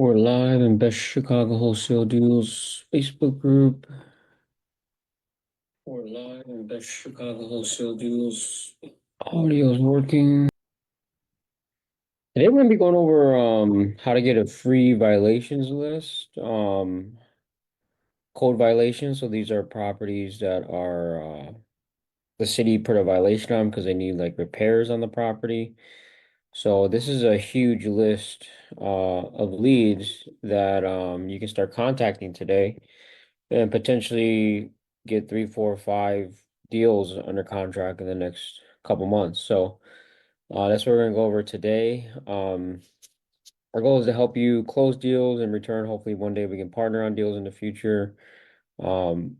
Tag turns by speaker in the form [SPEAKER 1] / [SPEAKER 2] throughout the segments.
[SPEAKER 1] We're live in Best Chicago Wholesale Deals Facebook group. We're live in Best Chicago Wholesale Deals. Audio's working. Today we're gonna be going over how to get a free violations list. Code violations. So these are properties that are the city put a violation on because they need like repairs on the property. So this is a huge list of leads that you can start contacting today and potentially get three, four, five deals under contract in the next couple months. So that's what we're gonna go over today. Our goal is to help you close deals in return. Hopefully, one day we can partner on deals in the future. Um,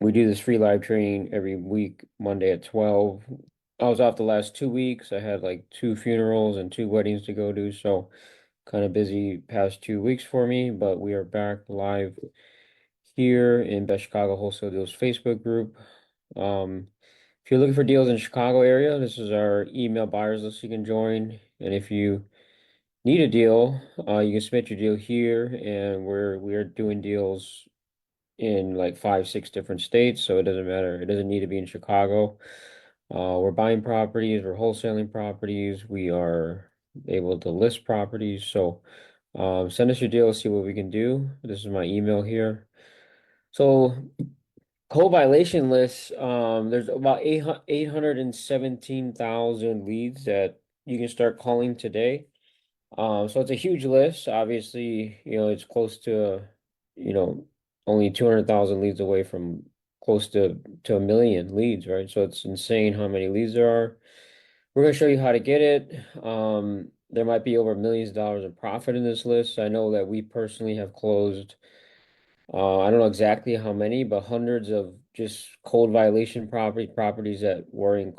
[SPEAKER 1] we do this free live training every week, Monday at 12. I was off the last 2 weeks. I had like two funerals and two weddings to go to, so kind of busy past 2 weeks for me, but we are back live here in Best Chicago Wholesale Deals Facebook group. If you're looking for deals in the Chicago area, this is our email buyers list you can join. And if you need a deal, you can submit your deal here, and we're doing deals in like five, six different states, so it doesn't matter. It doesn't need to be in Chicago. We're buying properties, we're wholesaling properties, we are able to list properties. So send us your deal, see what we can do. This is my email here. So code violation lists, there's about 817,000 leads that you can start calling today. So it's a huge list. Obviously, it's close to, you know, only 200,000 leads away from close to a million leads, right? So it's insane how many leads there are. We're going to show you how to get it. There might be over millions of dollars in profit in this list. I know that we personally have closed I don't know exactly how many, but hundreds of just code violation properties that were in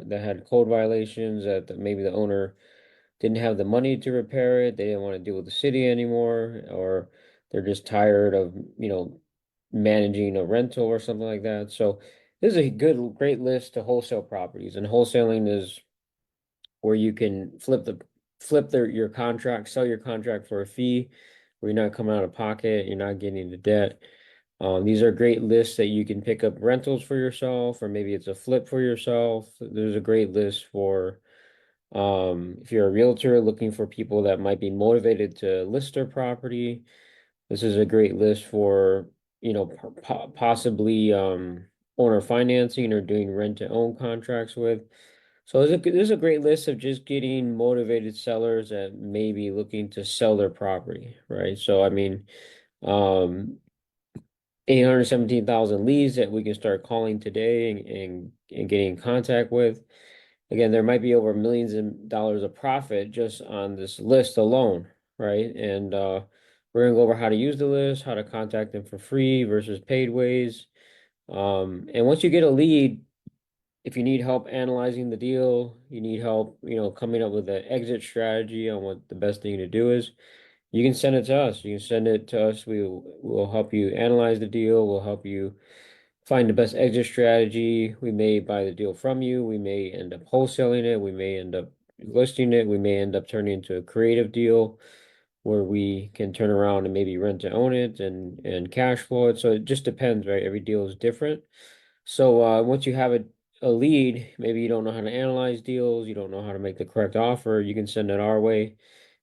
[SPEAKER 1] that had code violations that maybe the owner didn't have the money to repair it. They didn't want to deal with the city anymore, or they're just tired of, managing a rental or something like that. So this is a great list to wholesale properties, and wholesaling is where you can flip your contract, sell your contract for a fee, where you're not coming out of pocket, you're not getting into debt. These are great lists that you can pick up rentals for yourself, or maybe it's a flip for yourself. There's a great list for if you're a realtor looking for people that might be motivated to list their property. This is a great list for, possibly owner financing or doing rent to own contracts with. So there's a great list of just getting motivated sellers that may be looking to sell their property, right? So I mean, um, 817,000 leads that we can start calling today and getting in contact with. Again, there might be over millions of dollars of profit just on this list alone, right? And we're gonna go over how to use the list, how to contact them for free versus paid ways. And once you get a lead, if you need help analyzing the deal, you need help, coming up with an exit strategy on what the best thing to do is, you can send it to us. You can send it to us. We'll help you analyze the deal. We'll help you find the best exit strategy. We may buy the deal from you. We may end up wholesaling it. We may end up listing it. We may end up turning into a creative deal where we can turn around and maybe rent to own it and cash flow it. So it just depends, right? Every deal is different. So once you have a lead, maybe you don't know how to analyze deals, you don't know how to make the correct offer, you can send it our way.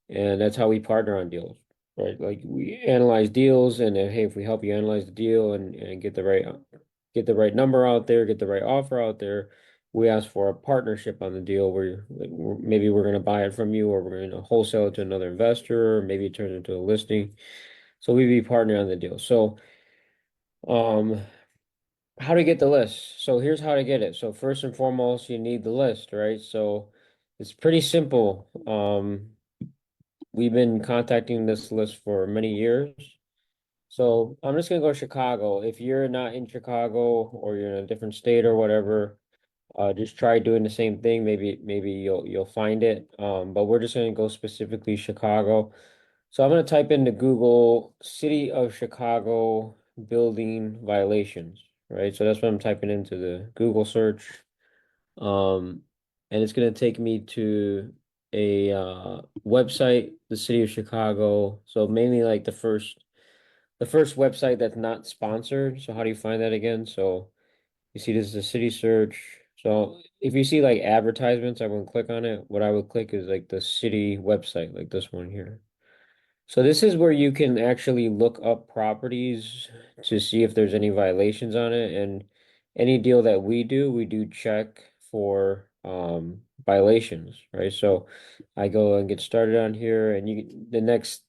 [SPEAKER 1] And that's how we partner on deals, right? Like we analyze deals, and then, hey, if we help you analyze the deal and get the right number out there, get the right offer out there, we ask for a partnership on the deal where like, maybe we're going to buy it from you, or we're going to wholesale it to another investor, or maybe it turns into a listing. So we'd be partnering on the deal. So um how to get the list. So here's how to get it. So first and foremost, you need the list, right? So it's pretty simple. We've been contacting this list for many years. So I'm just gonna go to Chicago. If you're not in Chicago or you're in a different state or whatever, just try doing the same thing. Maybe you'll find it. But we're just gonna go specifically Chicago. So I'm gonna type into Google City of Chicago building violations, right? So that's what I'm typing into the Google search. Um, and it's gonna take me to a website, the city of Chicago. So mainly like the first website that's not sponsored. So how do you find that again? So you see this is a city search. So if you see like advertisements, I wouldn't click on it. What I would click is like the city website, like this one here. So this is where you can actually look up properties to see if there's any violations on it. And any deal that we do check for violations, right? So I go and get started on here, and the next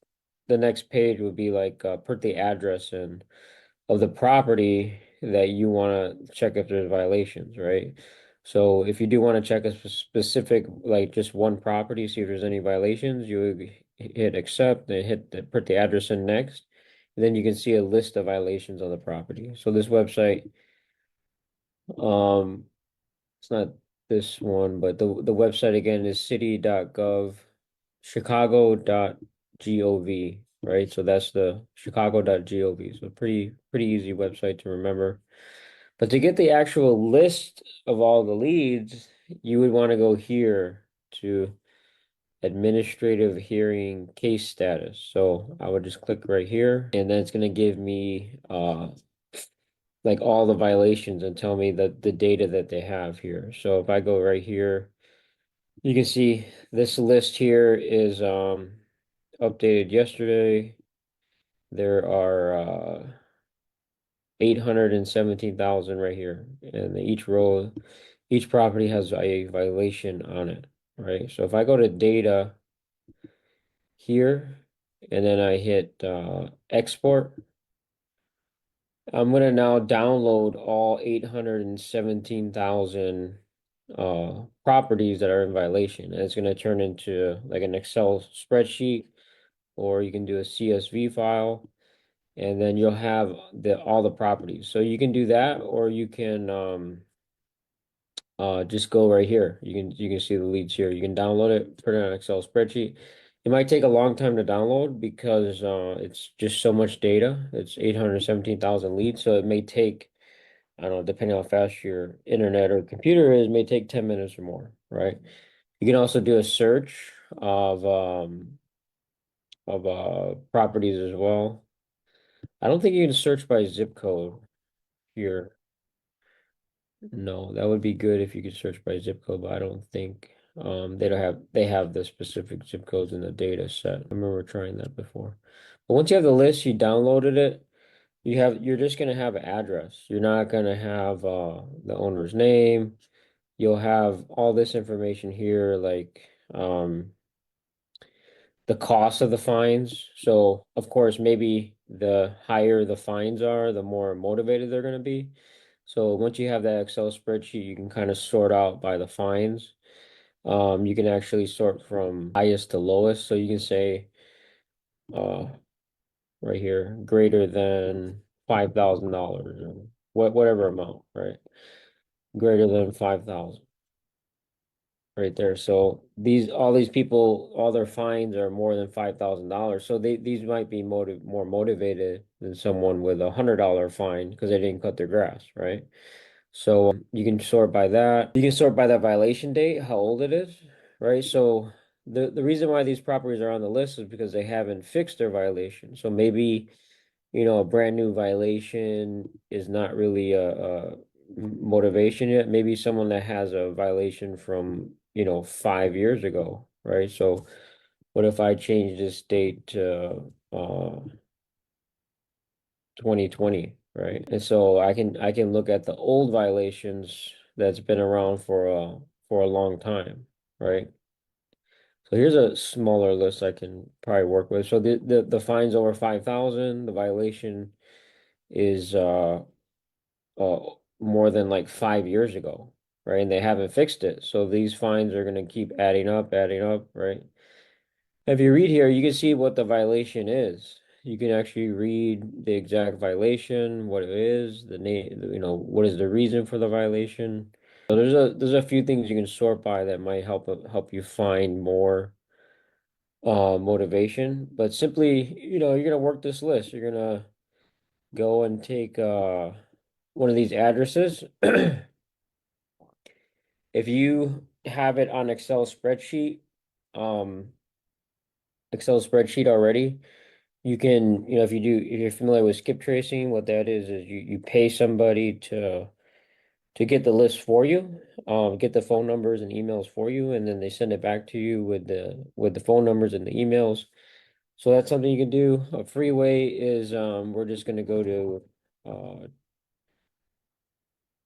[SPEAKER 1] page would be like put the address in of the property that you want to check if there's violations, right? So if you do want to check a specific, like just one property, see if there's any violations, you would hit accept and put the address in next. And then you can see a list of violations on the property. So this website, um, it's not this one, but the website again is city.gov, chicago.gov, right? So that's the chicago.gov. So pretty easy website to remember. But to get the actual list of all the leads, you would want to go here to administrative hearing case status. So I would just click right here, and then it's going to give me like all the violations and tell me the data that they have here. So if I go right here, you can see this list here is updated yesterday. There are 817,000 right here. And each property has a violation on it, right? So if I go to data here and then I hit export, I'm gonna now download all 817,000 properties that are in violation. And it's gonna turn into like an Excel spreadsheet, or you can do a CSV file, and then you'll have all the properties. So you can do that, or you can just go right here. You can see the leads here. You can download it, put it on an Excel spreadsheet. It might take a long time to download because it's just so much data. It's 817,000 leads, so it may take, I don't know, depending on how fast your internet or computer is, may take 10 minutes or more, right? You can also do a search of properties as well. I don't think you can search by zip code here. No, that would be good if you could search by zip code, but I don't think they have the specific zip codes in the data set. I remember trying that before. But once you have the list, you downloaded it, you're just gonna have an address. You're not gonna have the owner's name. You'll have all this information here, like the cost of the fines. So of course, maybe the higher the fines are, the more motivated they're going to be. So once you have that Excel spreadsheet, you can kind of sort out by the fines. You can actually sort from highest to lowest. So you can say uh, right here, greater than $5,000 or whatever amount, right? Greater than 5,000. Right there. So all these people, all their fines are more than $5,000. So these might be more motivated than someone with $100 fine because they didn't cut their grass, right? So you can sort by that. You can sort by the violation date, how old it is, right? So the reason why these properties are on the list is because they haven't fixed their violation. So maybe a brand new violation is not really a motivation yet. Maybe someone that has a violation from, 5 years ago, right? So what if I change this date to 2020, right? And so I can look at the old violations that's been around for a long time, right? So here's a smaller list I can probably work with. So the fines over 5,000, the violation is uh more than like 5 years ago, right? And they haven't fixed it. So these fines are going to keep adding up, right? If you read here, you can see what the violation is. You can actually read the exact violation, what it is, the name, what is the reason for the violation. So there's a few things you can sort by that might help you find more motivation. But simply, you're gonna work this list. You're gonna go and take one of these addresses. If you have it on Excel spreadsheet, Excel spreadsheet already, you can, if you're familiar with skip tracing, what that is you pay somebody to get the list for you, get the phone numbers and emails for you, and then they send it back to you with the phone numbers and the emails. So that's something you can do. A free way is we're just gonna go to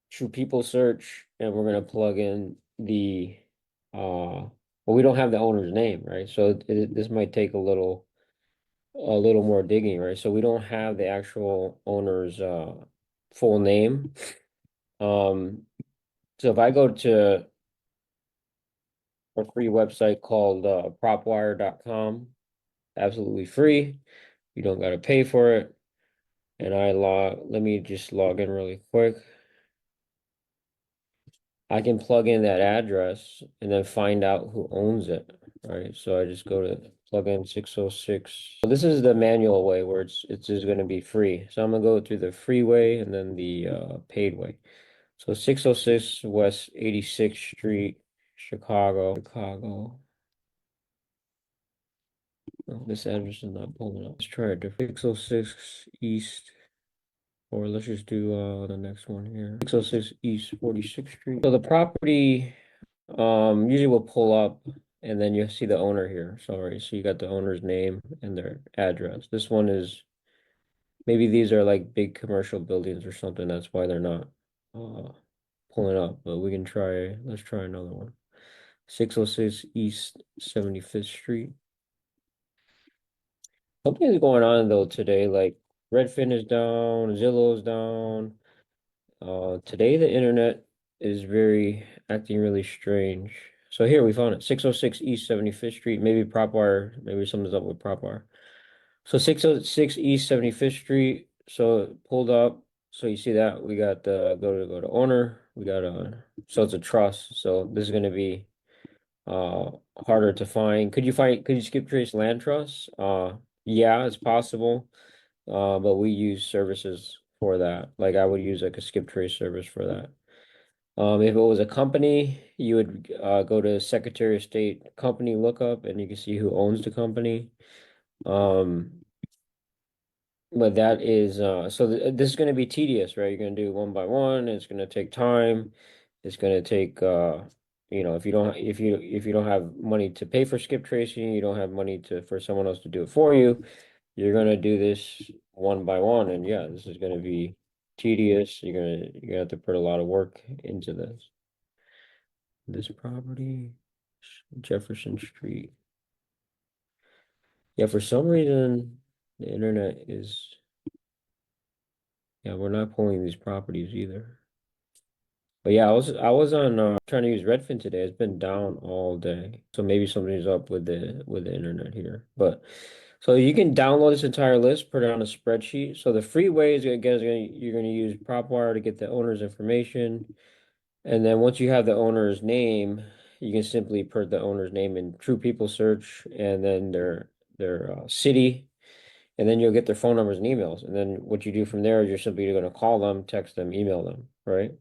[SPEAKER 1] True People Search, and we're gonna plug in the well, we don't have the owner's name, right? So this might take a little more digging, right? So we don't have the actual owner's full name. Um, so if I go to a free website called propwire.com, absolutely free. You don't got to pay for it. And let me just log in really quick. I can plug in that address and then find out who owns it, right? So I just go to plug in 606. So this is the manual way where it's just going to be free. So I'm going to go through the free way and then the paid way. So 606 West 86th Street, Chicago. Oh, this address is not pulling up. Let's try a different 606 East, or let's just do the next one here. 606 East 46th Street. So the property usually will pull up and then you see the owner here. Sorry, so you got the owner's name and their address. This one is maybe these are like big commercial buildings or something. That's why they're not uh pulling up, but we can try, let's try another one. 606 East 75th Street. Something's going on though today. Like Redfin is down, Zillow's down. Today the internet is very acting really strange. So here we found it. 606 East 75th Street. Maybe PropWire. Maybe something's up with PropWire. So 606 East 75th Street. So it pulled up. So you see that we got the go to owner. We got so it's a trust. So this is gonna be uh harder to find. Could you skip trace land trusts? Yeah, it's possible. But we use services for that. Like I would use like a skip trace service for that. If it was a company, you would go to Secretary of State company lookup and you can see who owns the company. Um, but that is so this is going to be tedious, right? You're going to do one by one. It's going to take time. It's going to take if you don't have money to pay for skip tracing, you don't have money to for someone else to do it for you. You're going to do this one by one, and yeah, this is going to be tedious. You're gonna have to put a lot of work into this property, Jefferson Street. Yeah, for some reason the internet is, yeah, we're not pulling these properties either. But yeah, I was on trying to use Redfin today. It's been down all day. So maybe something's up with the internet here. But so you can download this entire list, put it on a spreadsheet. So the free way is again you're gonna use PropWire to get the owner's information. And then once you have the owner's name, you can simply put the owner's name in True People search and then their city, and then you'll get their phone numbers and emails. And then what you do from there is you're simply going to call them, text them, email them, right?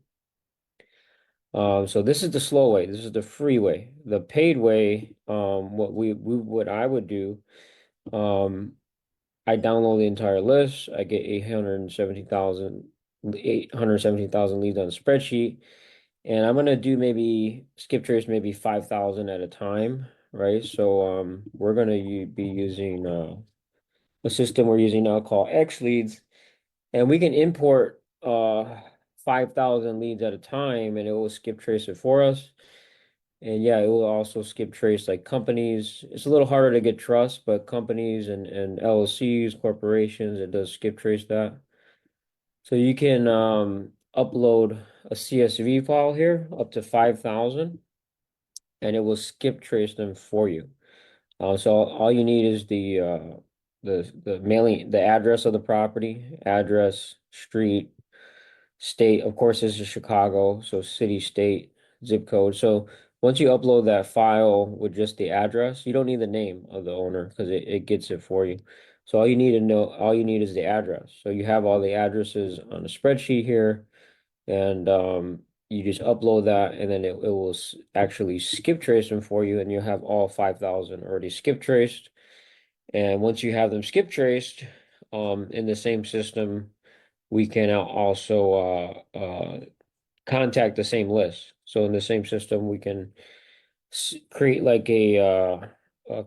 [SPEAKER 1] So this is the slow way. This is the free way. The paid way, what I would do, um, I download the entire list. I get 817,000 leads on a spreadsheet. And I'm gonna do maybe skip trace maybe 5,000 at a time, right? So we're gonna be using a system we're using now called X leads, and we can import 5,000 leads at a time, and it will skip trace it for us. And yeah, it will also skip trace like companies. It's a little harder to get trust, but companies and LLCs, corporations, it does skip trace that. So you can upload a CSV file here up to 5,000 and it will skip trace them for you. So all you need is the mailing, the address of the property, address, street, state. Of course, this is Chicago, so city, state, zip code. So once you upload that file with just the address, you don't need the name of the owner because it gets it for you. So all you need is the address. So you have all the addresses on a spreadsheet here, and You just upload that, and then it will actually skip trace them for you, and you'll have all 5,000 already skip traced. And once you have them skip traced, in the same system, we can also contact the same list. So in the same system, we can create like a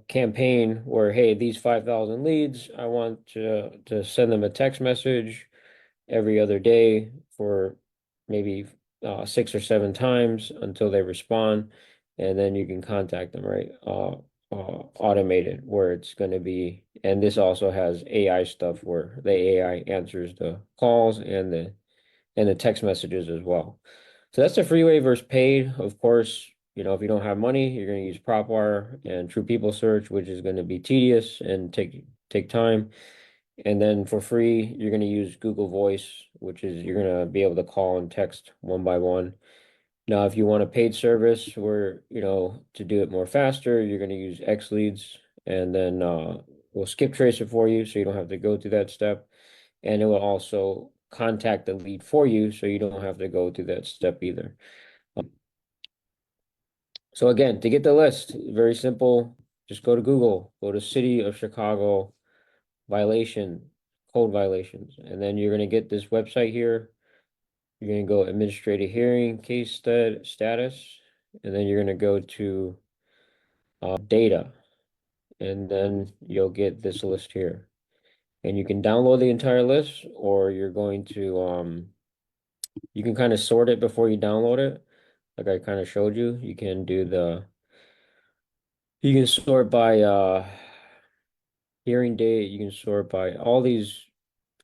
[SPEAKER 1] campaign where, hey, these 5,000 leads, I want to send them a text message every other day for maybe 6 or 7 times until they respond, and then you can contact them, right? Automated, where it's going to be, and this also has AI stuff where the AI answers the calls and the text messages as well. So that's the freeway versus paid. Of course, if you don't have money, you're going to use PropWire and True People Search, which is going to be tedious and take time. And then for free, you're going to use Google Voice, which is you're going to be able to call and text one by one. Now, if you want a paid service where, to do it more faster, you're going to use X leads, and then we'll skip trace it for you so you don't have to go through that step. And it will also contact the lead for you so you don't have to go through that step either. So again, to get the list, very simple. Just go to Google, go to City of Chicago violation, code violations, and then you're going to get this website here. You're going to go administrative hearing, status, and then you're going to go to data, and then you'll get this list here. And you can download the entire list, or you're going to you can kind of sort it before you download it. Like I kind of showed you, you can sort by hearing date, you can sort by all these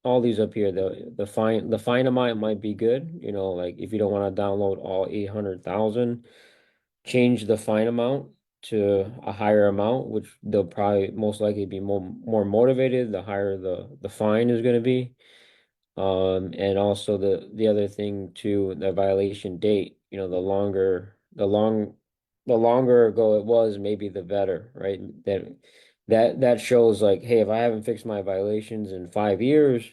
[SPEAKER 1] up here. The fine amount might be good, like if you don't want to download all 800,000, change the fine amount to a higher amount, which they'll probably most likely be more motivated, the higher the fine is going to be. And also the other thing too, the violation date, the longer ago it was, maybe the better, right? That shows like, hey, if I haven't fixed my violations in 5 years,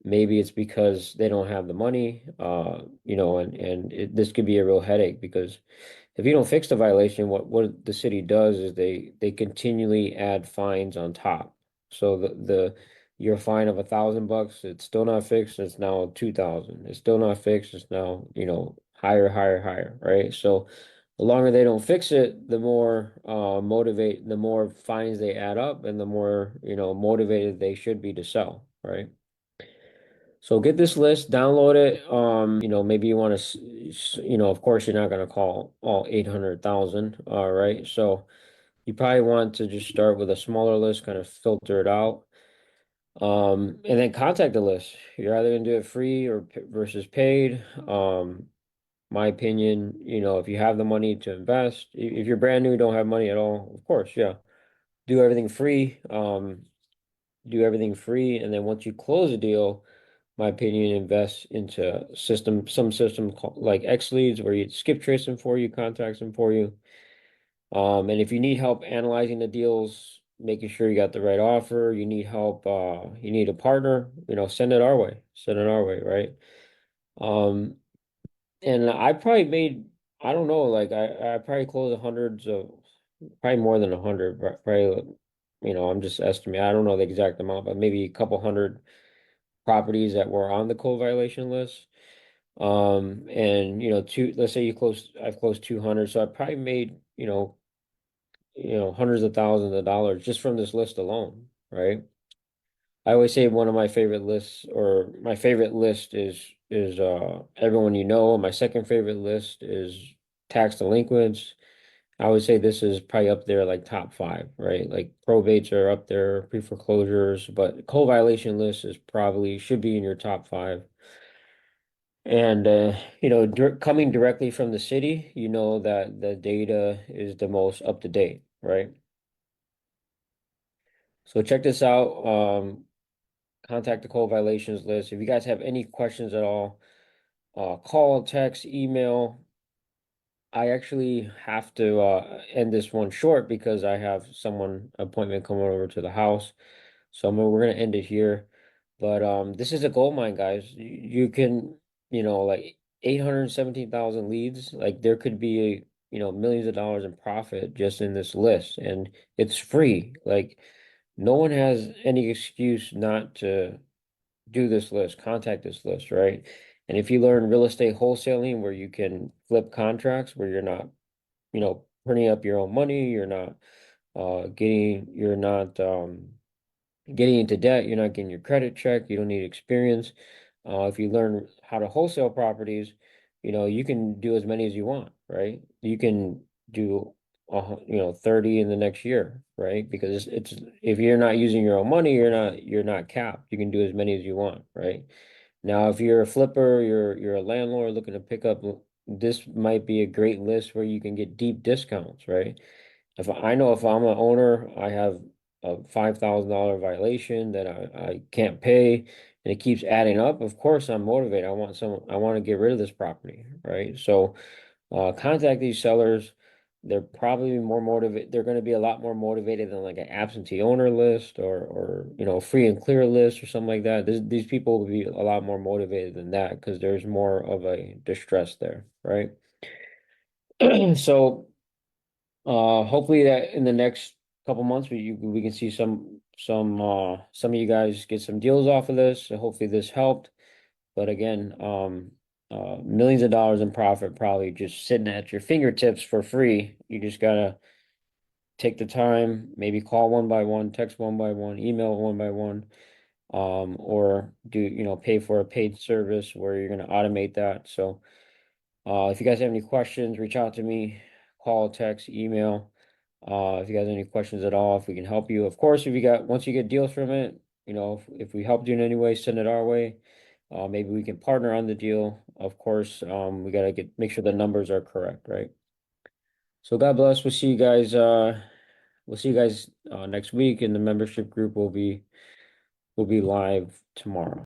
[SPEAKER 1] maybe it's because they don't have the money, and this could be a real headache because if you don't fix the violation, what the city does is they continually add fines on top. So the your fine of $1,000, it's still not fixed, it's now 2,000. It's still not fixed, it's now, higher, higher, higher, right? So the longer they don't fix it, the more fines they add up and the more, motivated they should be to sell, right? So get this list, download it. Maybe you want to, of course, you're not going to call all 800,000. All right. So you probably want to just start with a smaller list, kind of filter it out. And then contact the list. You're either going to do it free or versus paid. My opinion, if you have the money to invest, if you're brand new, don't have money at all, of course, yeah, do everything free. Do everything free, and then once you close a deal, my opinion, invest into some system like X leads where you skip trace them for you, contacts them for you. And if you need help analyzing the deals, making sure you got the right offer, you need help, you need a partner, send it our way. Send it our way, right? Um, and I probably I don't know, like I probably closed hundreds of, probably more than 100, probably, I'm just estimating. I don't know the exact amount, but maybe a couple hundred properties that were on the code violation list. And let's say I've closed 200, so I probably made, hundreds of thousands of dollars just from this list alone, right? I always say one of my favorite lists, or my favorite list is everyone you know. My second favorite list is tax delinquents. I would say this is probably up there like top five, right? Like probates are up there, pre-foreclosures, but code violation list is probably should be in your top five. And coming directly from the city, you know that the data is the most up to date, right? So check this out. Contact the code violations list. If you guys have any questions at all, call, text, email. I actually have to end this one short because I have someone appointment coming over to the house. So we're gonna end it here. But this is a gold mine, guys. You can, like 817,000 leads. Like there could be, millions of dollars in profit just in this list, and it's free. Like no one has any excuse not to do this list, contact this list, right? And if you learn real estate wholesaling where you can flip contracts where you're not, printing up your own money, you're not getting into debt, you're not getting your credit checked, you don't need experience. If you learn how to wholesale properties, you can do as many as you want, right? You can do 30 in the next year, right? Because it's if you're not using your own money, you're not capped. You can do as many as you want, right? Now, if you're a flipper, you're a landlord looking to pick up, this might be a great list where you can get deep discounts, right? If I'm an owner, I have a $5,000 violation that I can't pay and it keeps adding up, of course I'm motivated. I want to get rid of this property, right? So contact these sellers. They're probably more motivated. They're going to be a lot more motivated than like an absentee owner list or free and clear list or something like that. These people will be a lot more motivated than that because there's more of a distress there, right? So hopefully that in the next couple months we can see some of you guys get some deals off of this. So hopefully this helped. But again, millions of dollars in profit probably just sitting at your fingertips for free. You just gotta take the time, maybe call one by one, text one by one, email one by one, or pay for a paid service where you're gonna automate that. So if you guys have any questions, reach out to me, call, text, email. If you guys have any questions at all, if we can help you. Of course, once you get deals from it, if we helped you in any way, send it our way. Maybe we can partner on the deal. Of course, we gotta make sure the numbers are correct, right? So God bless. We'll see you guys next week, and the membership group will be live tomorrow.